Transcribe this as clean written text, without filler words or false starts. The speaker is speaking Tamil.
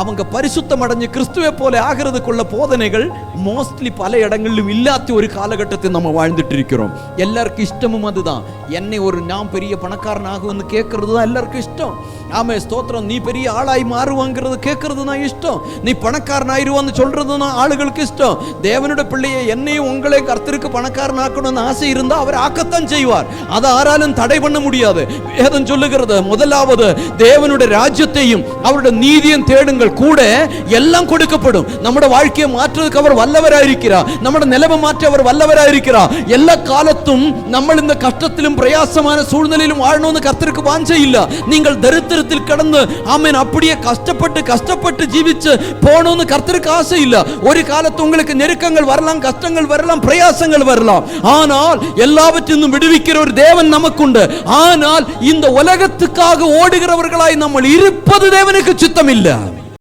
அவங்க பரிசுத்தம் அடைஞ்சு கிறிஸ்துவை போல ஆகிறதுக்குள்ள போதனைகள் மோஸ்ட்லி பல இடங்களிலும் இல்லாத ஒரு காலகட்டத்தை நம்ம வாழ்ந்துட்டு இருக்கிறோம். எல்லாருக்கும் இஷ்டமும் அதுதான். என்னை நான் பெரிய பணக்காரன் ஆகும்னு கேட்கறது தான் எல்லாருக்கும் இஷ்டம். ஆமே ஸ்தோத்திரம். நீ பெரிய ஆளாய் மாறுவாங்கிறது கேட்கறது தான் இஷ்டம். நீ பணக்காரன் ஆயிடுவான்னு சொல்றது தான் ஆளுகளுக்கு இஷ்டம். தேவனுடைய பிள்ளையை என்னையும் உங்களே கர்த்தருக்கு பணக்காரன் ஆக்கணும்னு ஆசை இருந்தா அவர் ஆக்கத்தான் செய்வார். அதை யாராலும் தடை பண்ண முடியாது. வேதம் சொல்லுகிறது, முதலாவது தேவனுடைய ராஜ்யத்தையும் அவருடைய நீதியும் தேடுங்கள், கூட எல்லாம் கொடுக்கப்படும். நம்முடைய வாழ்க்கையை மாற்றுவதற்கு அவர் வல்லவராயிருக்கிறார். நம்முடைய நிலைமை மாற்ற அவர் வல்லவராயிருக்கிறார். எல்லா காலத்தும் நம்ம இந்த கஷ்டத்திலும் பிரயாசமான சூழ்நிலையிலும் வாழணும்னு கர்த்தருக்கு வாஞ்சை இல்ல. நீங்கள் தரித்திரத்தில் கடந்து ஆமென் அப்படியே கஷ்டப்பட்டு ஜீவிச்சு போகணும்னு கர்த்தருக்கு ஆசை இல்ல. ஒரு காலத்து உங்களுக்கு நெருக்கங்கள் வரலாம், கஷ்டங்கள் வரலாம், பிரயாசங்கள் வரலாம். ஆனால் எல்லாவற்றிலும் விடுவிக்கிற ஒரு தேவன் நமக்குண்டு. ஆனால் இந்த உலகத்துக்காக ஓடுகிறவர்களாய் நம்ம இருப்பது தேவனுக்கு சித்தம் இல்லை.